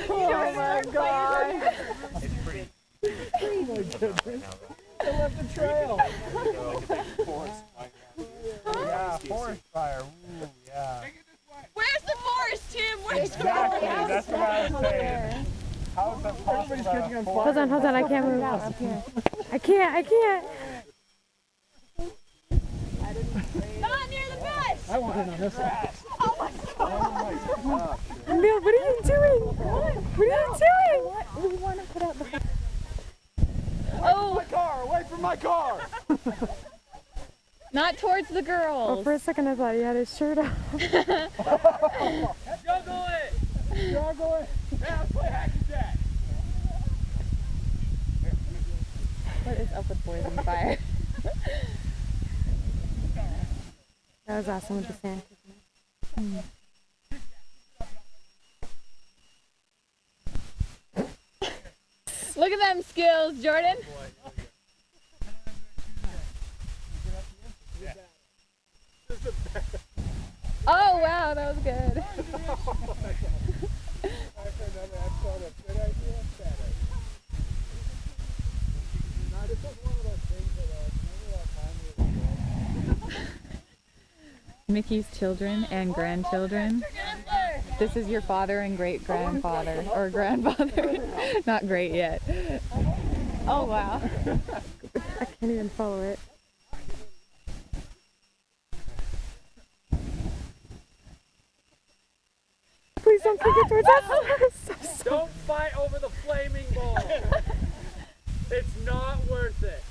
Oh my God. It's pretty. Oh my goodness. I left the trail. Yeah, forest fire. Ooh, yeah. Where's the forest, Tim? Where's Exactly. That's what I was saying. How is that possible? Everybody's catching on fire. Hold on, I can't move out up here. I can't. Not near the bus! I want in on this one. Emil, what are you doing? What are you doing? We want to put out the... Oh! My car! Away from my car! Not towards the Oh, girls. for a second I thought he had his shirt off. Juggle it! Juggle it! Now let's play hack and jack. What is up with boys on fire? That was awesome with the sand. Look at them skills, Jordan. Oh wow, that was good. Mickey's children and grandchildren. This is your father and great-grandfather, or grandfather. Not great yet. Oh wow. I can't even follow it. Please don't kick it towards us. Don't fight over the flaming ball. It's not worth it.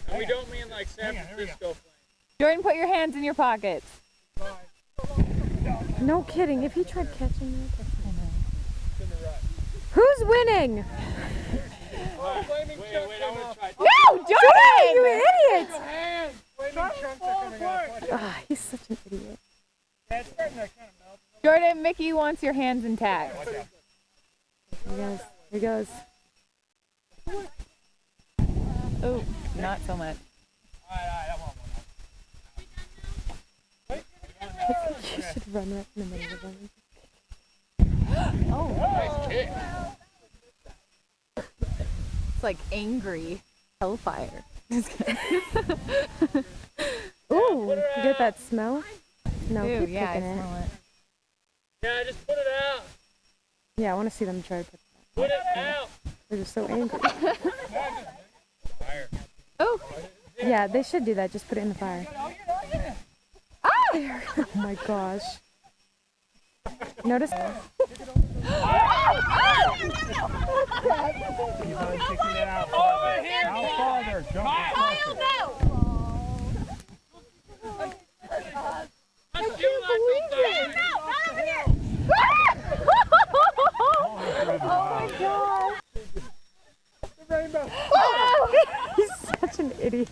And we don't mean like San Francisco flame. Jordan, put your hands in your pockets. No kidding. If he tried catching it. Who's winning? Oh, flaming chunks came off. No, Jordan! You idiot! Hands! Flaming chunks are coming off. Ah, he's such an idiot. Yeah, it's starting to kind of melt. Jordan, Mickey wants your hands intact. Here he goes. Oh, not so much. Alright, that one. I think you should run right in the middle of the running. Oh. It's like angry hellfire. Ooh, you get that smell? No, Ooh, keep yeah, I kicking it. smell it. Yeah, just put it out. Yeah, I want to see them try to put that. Put it out. They're just so angry. Oh, Yeah, they should do that. Just put it in the fire. There. Oh my gosh. Notice? Keep on kicking it out. Over here. Out farther. Don't get closer. Let's do like this. Oh my gosh. The rainbow. He's such an idiot.